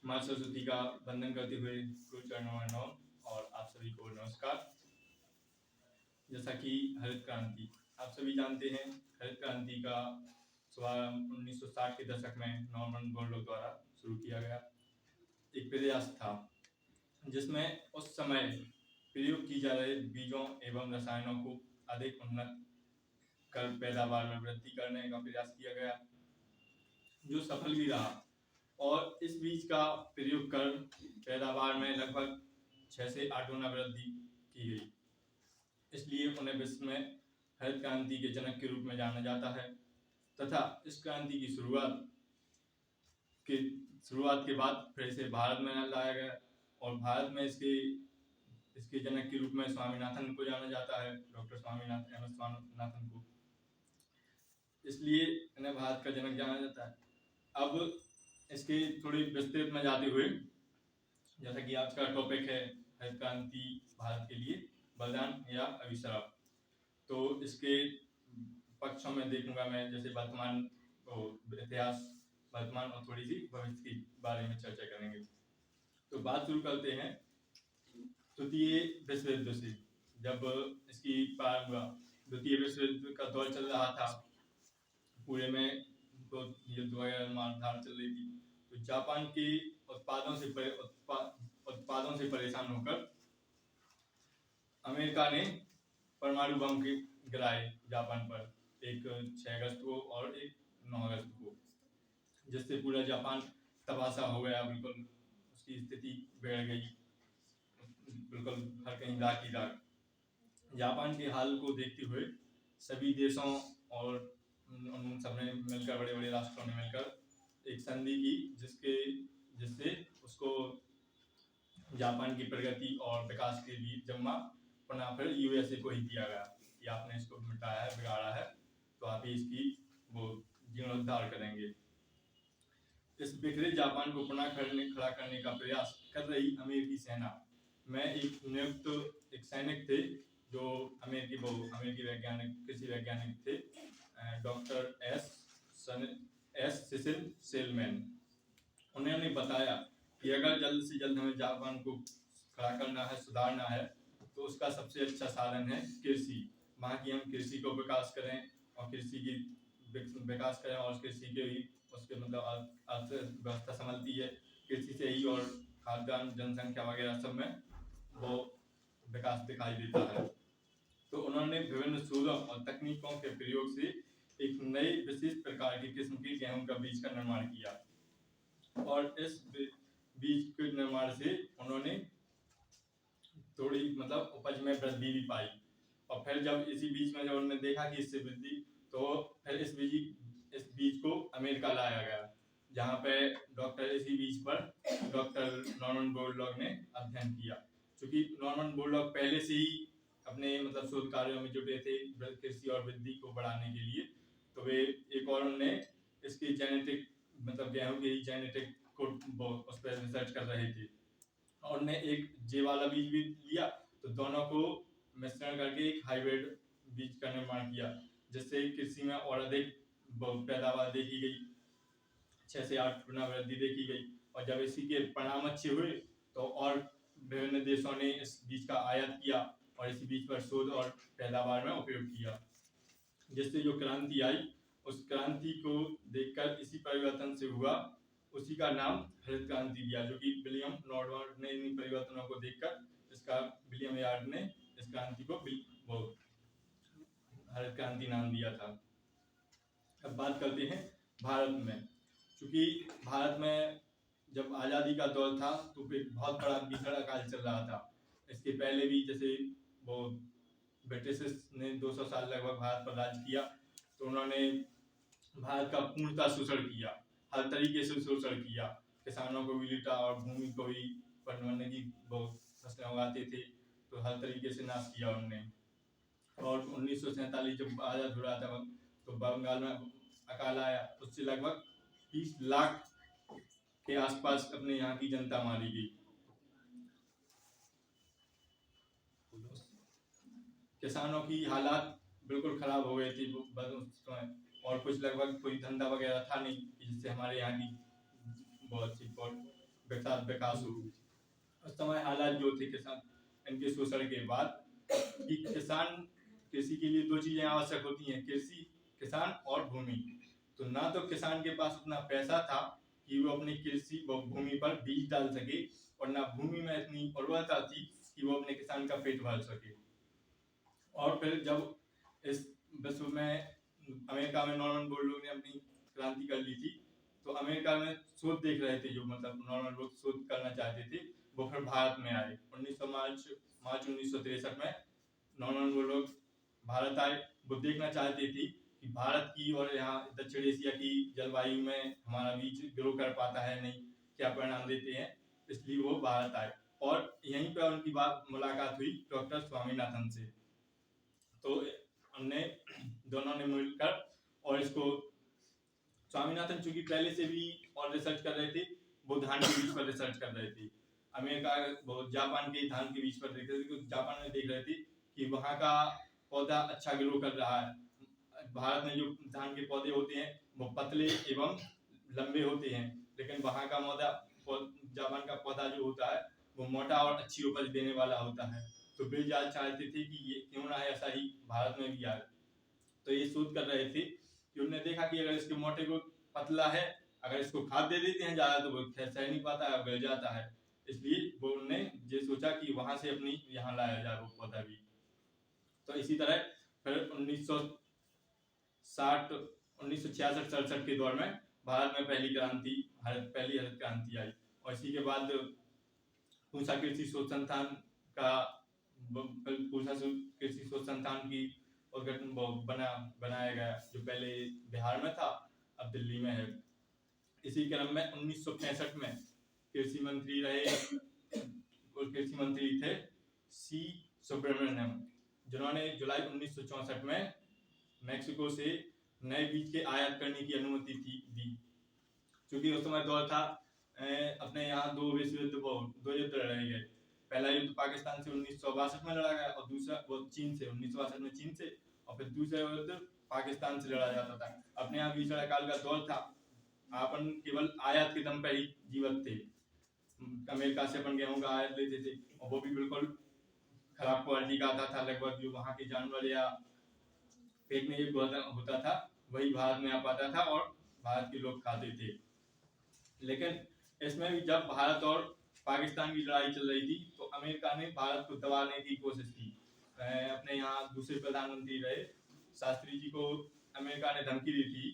माँ सरस्वती का वंदन करते हुए गुरु चरणों में नमन और आप सभी को नमस्कार। जैसा कि हरित क्रांति आप सभी जानते हैं, हरित क्रांति का शुभारंभ 1960 के दशक में नॉर्मन बोरलॉग द्वारा शुरू किया गया एक प्रयास था, जिसमें उस समय प्रयोग की जा रहे बीजों एवं रसायनों को अधिक उन्नत कर पैदावार में वृद्धि करने का प्रयास किया गया, जो सफल भी रहा। और इस बीज का प्रयोग कर पैदावार में लगभग 6 से 8 गुना वृद्धि की गई। इसलिए उन्हें विश्व में हरित क्रांति के जनक के रूप में जाना जाता है तथा इस क्रांति की शुरुआत के बाद फिर इसे भारत में लाया गया और भारत में इसके जनक के रूप में स्वामीनाथन को जाना जाता है, डॉक्टर स्वामीनाथन को। इसलिए इन्हें भारत का जनक जाना जाता है। अब इसके थोड़ी विस्तृत में जाते हुए, जैसा कि आज का टॉपिक है हरित क्रांति भारत के लिए वरदान या अभिशाप, तो इसके पक्षों में देखूंगा मैं, जैसे वर्तमान इतिहास, वर्तमान और थोड़ी सी भविष्य के बारे में चर्चा करेंगे। तो बात शुरू करते हैं द्वितीय विश्व युद्ध से। जब इसकी प्रारंभ हुआ, द्वितीय विश्व युद्ध का दौर चल रहा था, पूरे में तो युद्ध वगैरह मारधाड़ चल रही थी, तो जापान के उत्पादों से परेशान होकर अमेरिका ने परमाणु बम गिराए जापान पर, एक 6 अगस्त को और एक 9 अगस्त को, जिससे पूरा जापान तबाशा हो गया। बिल्कुल उसकी स्थिति बिगड़ गई, बिल्कुल हर कहीं राख ही राख। जापान के हाल को देखते हुए सभी देशों और उन सबने मिलकर, बड़े बड़े राष्ट्रों ने मिलकर एक संधि की, जिससे उसको जापान की प्रगति और विकास के लिए जिम्मा पुनः फिर यूएसए को ही दिया गया कि आपने इसको मिटाया है, बिगाड़ा है, तो आप ही इसकी जीर्णोद्धार करेंगे। इस बिखरे जापान को पुनः खड़ा करने का प्रयास कर रही अमेरिकी सेना में एक नियुक्त एक सैनिक थे, जो अमेरिकी वैज्ञानिक, कृषि वैज्ञानिक थे, डॉक्टर एस सिसिल सेलमैन। उन्होंने बताया कि अगर जल्द से जल्द हमें जापान को खड़ा करना है, सुधारना है, तो उसका सबसे अच्छा साधन है कृषि। वहाँ की हम कृषि को विकास करें और कृषि की विकास करें, और कृषि के ही उसके मतलब अर्थव्यवस्था संभलती है कृषि से ही, और खाद्यान्न, जनसंख्या वगैरह सब में वो विकास दिखाई देता है। तो उन्होंने विभिन्न शोधों और तकनीकों के प्रयोग से एक नए विशिष्ट प्रकार की किस्म के गेहूं का बीज का निर्माण किया, और इस बीज के निर्माण से उन्होंने थोड़ी मतलब उपज में वृद्धि भी पाई। और फिर जब इसी बीज में जब उन्होंने देखा कि इससे वृद्धि, तो फिर इस बीज को अमेरिका लाया गया, जहाँ पे इसी बीज पर डॉक्टर नॉर्मन बोरलॉग ने अध्ययन किया। क्योंकि नॉर्मन बोरलॉग पहले से ही अपने मतलब शोध कार्यों में जुटे थे कृषि और वृद्धि को बढ़ाने के लिए, तो वे एक और उन्होंने इसकी जेनेटिक मतलब गेहूं की जेनेटिक को उस पर रिसर्च कर रहे थे, और ने एक जे वाला बीज भी लिया, तो दोनों को मिश्रण करके एक हाइब्रिड बीज का निर्माण किया, जिससे कृषि में और अधिक पैदावार देखी गई, 6 से 8 गुना वृद्धि देखी गई। और जब इसी के परिणाम अच्छे हुए, तो और विभिन्न देशों ने इस बीज का आयात किया और इसी बीज पर शोध और पैदावार में उपयोग किया, जिससे जो क्रांति आई, उस क्रांति को देखकर इसी परिवर्तन से हुआ, उसी का नाम हरित क्रांति दिया, जो कि विलियम नॉर्डवर्ड ने इन परिवर्तनों को देखकर इसका विलियम यार्ड ने इस क्रांति को हरित क्रांति नाम दिया था। अब बात करते हैं भारत में। क्योंकि भारत में जब आज़ादी का दौर था, तो एक बहुत बड़ा भीषण अकाल चल रहा था। इसके पहले भी जैसे वो ब्रिटिश ने 200 साल लगभग भारत पर राज किया, तो उन्होंने भारत का पूर्णतः शोषण किया, हर तरीके से शोषण किया, किसानों को भी लूटा और भूमि को भी बनवाने की बहुत फसलें उगाते थे, तो हर तरीके से नाश किया उन्होंने। और 1947 जब आज़ाद हो रहा था, तो बंगाल में अकाल आया, उससे लगभग 30 लाख के आसपास अपने यहाँ की जनता मारी गई। किसानों की हालात बिल्कुल खराब हो गई थी उस समय, और कुछ लगभग कोई धंधा वगैरह था नहीं, जिससे हमारे यहाँ की बहुत अच्छी विकास हो। उस समय हालात जो थे किसान इनके शोषण के बाद कि कृषि के लिए दो चीजें आवश्यक होती हैं, कृषि किसान और भूमि। तो ना तो किसान के पास उतना पैसा था कि वो अपनी कृषि भूमि पर बीज डाल सके, और ना भूमि में इतनी उर्वरता थी कि वो अपने किसान का पेट भर सके। और फिर जब इस विश्व में अमेरिका में नॉर्मन बोरलॉग ने अपनी क्रांति कर ली थी, तो अमेरिका में शोध देख रहे थे, जो मतलब नॉर्मन बोरलॉग शोध करना चाहते थे, वो फिर भारत में आए। मार्च 1963 में नॉर्मन बोरलॉग भारत आए। वो देखना चाहते थे कि भारत की और यहाँ दक्षिण एशिया की जलवायु में हमारा बीज ग्रो कर पाता है नहीं, क्या परिणाम देते हैं, इसलिए वो भारत आए। और यहीं पर उनकी मुलाकात हुई डॉक्टर स्वामीनाथन से। तो हमने दोनों ने मिलकर और इसको, स्वामीनाथन चूंकि पहले से भी और रिसर्च कर रहे थे, वो धान के बीज पर रिसर्च कर रहे थे। अमेरिका जापान के धान के बीज पर देख रहे थे, क्योंकि जापान में देख रहे थे कि वहाँ का पौधा अच्छा ग्रो कर रहा है। भारत में जो धान के पौधे होते हैं वो पतले एवं लंबे होते हैं, लेकिन वहाँ का जापान का पौधा जो होता है वो मोटा और अच्छी उपज देने वाला होता है। तो वे चाहते थे कि ये क्यों ना ऐसा ही भारत में भी आए। तो ये शोध कर रहे थे कि उन्होंने देखा कि अगर इसके मोटे को पतला है, अगर इसको खाद दे देते हैं ज्यादा तो वो सह नहीं पाता है, गल जाता है। इसलिए वो उन्होंने ये सोचा कि वहां से अपनी यहाँ लाया जाए वो पौधा भी। तो इसी तरह फिर 1966-67 के दौर में भारत में पहली हरित क्रांति आई। और इसी के बाद पूसा कृषि शोध संस्थान की उद्घाटन बनाया गया, जो पहले बिहार में था, अब दिल्ली में है। इसी क्रम में 1965 में कृषि मंत्री थे सी सुब्रमण्यम, जिन्होंने जुलाई 1964 में मैक्सिको से नए बीज के आयात करने की अनुमति दी। क्योंकि उस समय दौर था, अपने यहाँ दो युद्ध लड़े गए। पहला युद्ध पाकिस्तान से 1962 में लड़ा गया, और दूसरा वो चीन से 1962 में चीन से, और फिर दूसरा युद्ध पाकिस्तान से लड़ा जाता था। अपने यहाँ बीच काल का दौर था, अपन केवल आयात के दम पर ही जीवित थे। अमेरिका से अपन गेहूं का आयात लेते थे, और वो भी बिल्कुल खराब क्वालिटी का आता था। लगभग जो वहाँ के जानवर या फेंकने योग्य होता था वही भारत में आ पाता था और भारत के लोग खाते थे। लेकिन इसमें भी जब भारत और पाकिस्तान की लड़ाई चल रही थी, तो अमेरिका ने भारत को दबाने की कोशिश की। अपने यहाँ दूसरे प्रधानमंत्री रहे शास्त्री जी को अमेरिका ने धमकी दी थी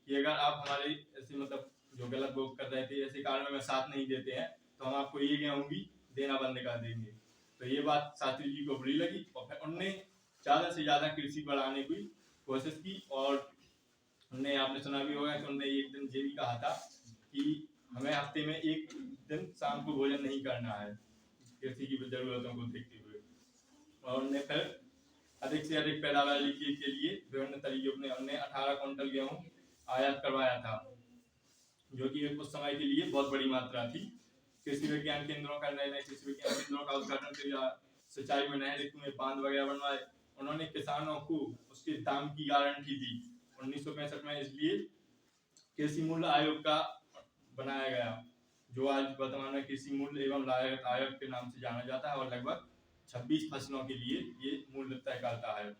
कि अगर आप हमारे ऐसे मतलब जो गलत वो कर रहे थे, ऐसे कारणों में साथ नहीं देते हैं, तो हम आपको ये गेहूं भी देना बंद कर देंगे। तो ये बात शास्त्री जी को बुरी लगी, और फिर उनने ज्यादा से ज्यादा कृषि बढ़ाने की कोशिश की। और उनने, आपने सुना भी होगा कि उनने एक दिन ये भी कहा था कि हमें हफ्ते में एक दिन शाम को भोजन नहीं करना है, कृषि की जरूरतों को देखते हुए। और उनने फिर अधिक से अधिक पैदावार के लिए विभिन्न तरीकों ने उन्हें 18 क्विंटल गेहूं आयात करवाया था, जो कि उस समय के लिए बहुत बड़ी मात्रा थी। कृषि विज्ञान केंद्रों का उद्घाटन किया, सिंचाई में नहर में बांध वगैरह बनवाए। उन्होंने किसानों को उसके दाम की गारंटी दी 1965 में। इसलिए कृषि मूल्य आयोग का बनाया गया, जो आज वर्तमान में कृषि मूल्य एवं लागत आयोग के नाम से जाना जाता है, और लगभग 26 फसलों के लिए ये मूल्य तय करता है।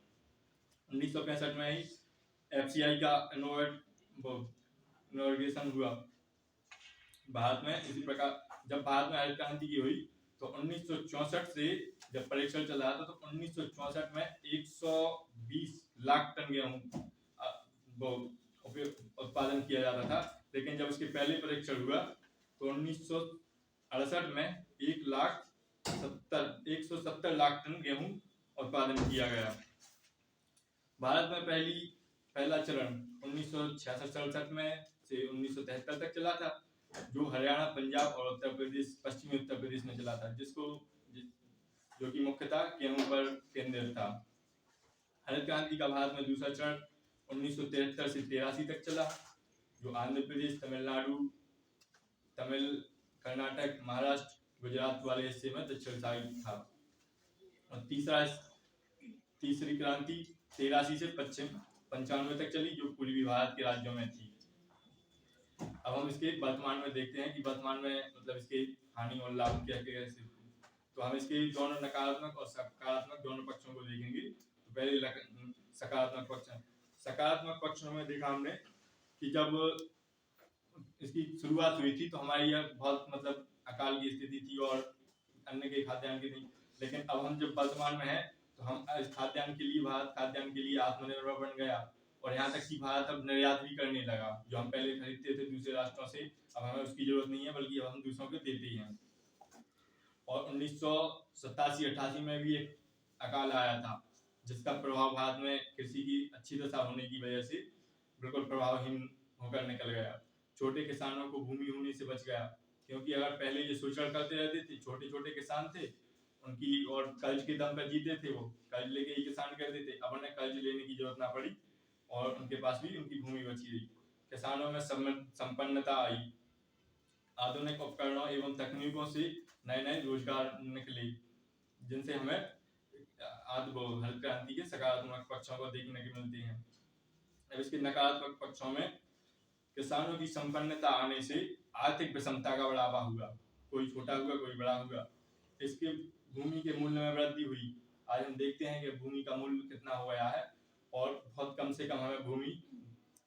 1965 में ही FCI का इनोवेशन हुआ भारत में। इसी प्रकार जब भारत में हरित क्रांति की हुई, तो 1964 से जब परीक्षण चल रहा था, तो 1964 में 120 लाख टन गेहूं उत्पादन किया जाता था। लेकिन जब उसके पहले परीक्षण हुआ तो 1968 में 170 लाख टन गेहूं उत्पादन किया गया। भारत में पहला चरण 1966-67 में से 1973 तक चला था, जो हरियाणा, पंजाब और उत्तर प्रदेश, पश्चिमी उत्तर प्रदेश में चला था, जो कि मुख्यतः गेहूं पर केंद्रित था। हरित क्रांति का भारत में दूसरा चरण 1973 से 83 तक चला, जो आंध्र प्रदेश, तमिलनाडु, कर्नाटक, महाराष्ट्र, गुजरात वाले हिस्से में दक्षिण साइड था। और तीसरी क्रांति 83 से 95 तक चली, जो पूर्वी भारत के राज्यों में थी। अब हम इसके वर्तमान में देखते हैं कि वर्तमान में मतलब इसके हानि और लाभ क्या कैसे। तो हम इसके दोनों नकारात्मक और सकारात्मक दोनों पक्षों को देखेंगे। तो पहले सकारात्मक पक्ष, सकारात्मक पक्षों में देखा हमने कि जब इसकी शुरुआत हुई थी तो हमारी यह बहुत मतलब अकाल की स्थिति थी और अन्न के खाद्यान्न की थी। लेकिन अब हम जब वर्तमान में है तो हम इस खाद्यान्न के लिए भारत खाद्यान्न के लिए आत्मनिर्भर बन गया और यहाँ तक कि भारत अब निर्यात भी करने लगा। जो हम पहले खरीदते थे दूसरे राष्ट्रों से, अब हमें उसकी जरूरत नहीं है, बल्कि अब हम दूसरों को देते ही हैं। और 1987-88 में भी एक अकाल आया था जिसका प्रभाव भारत में कृषि की अच्छी दशा होने की वजह से बिल्कुल प्रभावहीन होकर निकल गया। छोटे किसानों को भूमि होने से बच गया, क्योंकि अगर पहले ये शोषण करते रहते थे, छोटे छोटे किसान थे उनकी, और कर्ज के दम पर जीते थे, वो कर्ज लेके ही किसान करते थे। अब उन्हें कर्ज लेने की जरूरत ना पड़ी और उनके पास भी उनकी भूमि बची रही। किसानों में संपन्नता आई, आधुनिक उपकरणों एवं तकनीकों से नए नए रोजगार निकले, जिनसे हमें हरित क्रांति के सकारात्मक पक्षों को देखने को मिलते हैं। अब इसके नकारात्मक पक्षों में किसानों की संपन्नता आने से आर्थिक विषमता का बढ़ावा हुआ, कोई छोटा हुआ कोई बड़ा हुआ। इसके भूमि के मूल्य में वृद्धि हुई। आज हम देखते हैं कि भूमि का मूल्य कितना हो गया है और बहुत कम से कम हमें भूमि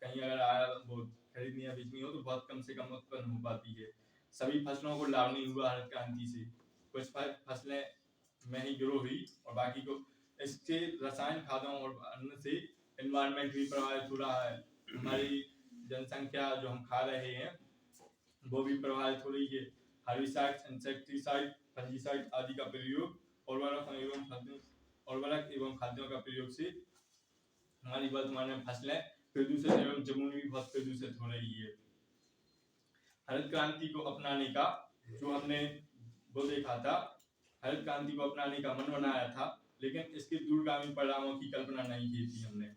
कहीं अगर वो खरीदनी या बेचनी हो तो बहुत कम से कम उत्पन्न हो पाती है। सभी फसलों को लाभ नहीं हुआ हरित क्रांति से, कुछ फसलें में ही ग्रो हुई और बाकी को। इसके रसायन खादों और अन्न से एनवायरनमेंट भी प्रभावित हो रहा है। हमारी जनसंख्या जो हम खा रहे हैं वो भी प्रभावित हो रही है। हर्बिसाइड, इंसेक्टिसाइड, फंजीसाइड आदि का प्रयोग, उर्वरक एवं खाद्यों का प्रयोग से हमारी वर्तमान में फसलें प्रदूषित एवं जमीन भी बहुत प्रदूषित हो रही है। हरित क्रांति को अपनाने का जो हमने वो देखा था, हरित क्रांति को अपनाने का मन बनाया था, लेकिन इसके दूरगामी परिणामों की कल्पना नहीं की थी हमने।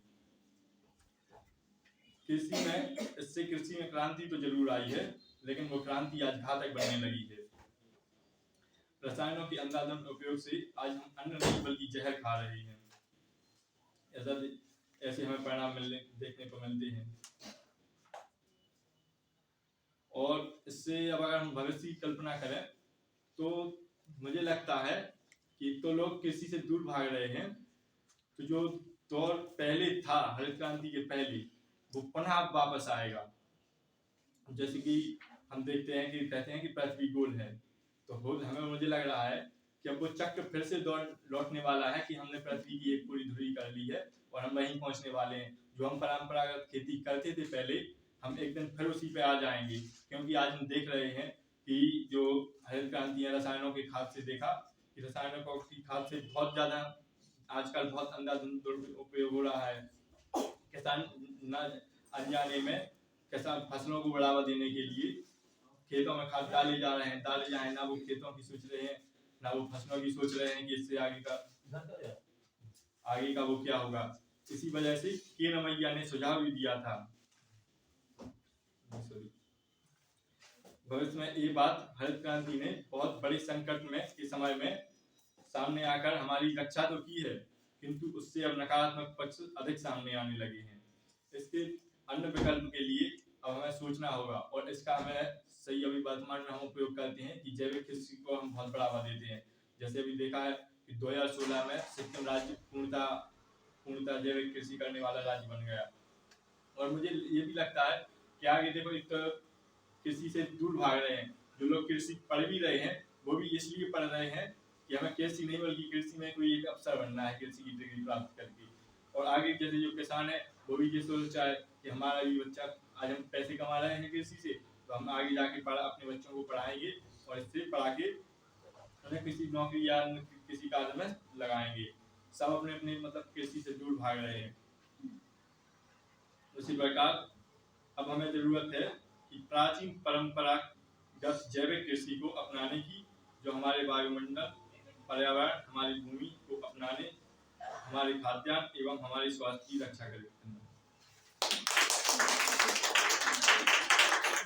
इससे कृषि में क्रांति तो जरूर आई है, लेकिन वो क्रांति आज घातक बनने लगी है। रसायनों के अंधाधुंध उपयोग से आज हम अन्न नहीं बल्कि जहर खा रहे हैं। ऐसे हमें परिणाम देखने को मिलते हैं। और इससे अब अगर हम भविष्य की कल्पना करें तो मुझे लगता है कि तो लोग कृषि से दूर भाग रहे हैं, तो जो दौर पहले था हरित क्रांति के पहले वो पुनः वापस आएगा। जैसे कि हम देखते हैं कि कहते हैं कि पृथ्वी गोल है, तो हमें मुझे लग रहा है कि अब वो चक्र फिर से लौटने वाला है कि हमने पृथ्वी की एक पूरी धुरी कर ली है और हम वहीं पहुंचने वाले हैं। जो हम परंपरागत खेती करते थे पहले, हम एक दिन फिर उसी पे आ जाएंगे। क्योंकि आज हम देख रहे हैं कि जो हरित क्रांति है रसायनों के खाद से देखा कि रसायनों की खाद से बहुत ज्यादा आजकल बहुत अंधाधुंध उपयोग हो रहा है। किसान न अनजाने में किसान फसलों को बढ़ावा देने के लिए खेतों में खाद डाले जा रहे हैं, ना वो खेतों की सोच रहे हैं, ना वो फसलों की सोच रहे हैं कि इससे आगे का वो क्या होगा। इसी वजह से केन मैया ने सुझाव भी दिया था। भविष्य में ये बात हरित क्रांति ने बहुत बड़े संकट में के समय में सामने आकर हमारी रक्षा तो की है, किंतु उससे अब नकारात्मक पक्ष अधिक सामने आने लगे हैं। इसके अन्य विकल्प के लिए अब हमें सोचना होगा और इसका हमें सही अभी वर्तमान में हम उपयोग करते हैं कि जैविक कृषि को हम बहुत बढ़ावा देते हैं। जैसे अभी देखा है कि 2016 में सिक्किम राज्य पूर्णतः जैविक कृषि करने वाला राज्य बन गया। और मुझे ये भी लगता है कि आगे देखो एक कृषि से दूर भाग रहे हैं जो लोग कृषि पढ़ भी रहे हैं, वो भी इसलिए पढ़ रहे हैं कि हमें कृषि नहीं बल्कि कृषि में कोई एक अवसर बनना है कृषि की डिग्री प्राप्त करके। और आगे जैसे जो किसान है वो भी ये सोचा है कि हमारा भी बच्चा, आज हम पैसे कमा रहे हैं कृषि से, तो हम आगे जाके अपने बच्चों को पढ़ाएंगे और इससे पढ़ा के उन्हें किसी नौकरी या किसी कार्य में लगाएंगे। सब अपने अपने मतलब कृषि से दूर भाग रहे हैं। उसी प्रकार अब हमें जरूरत है कि प्राचीन परंपरागत जैविक कृषि को अपनाने की, जो हमारे वायुमंडल, पर्यावरण, हमारी भूमि को अपनाने, हमारे खाद्यान्न एवं हमारे स्वास्थ्य की रक्षा करे।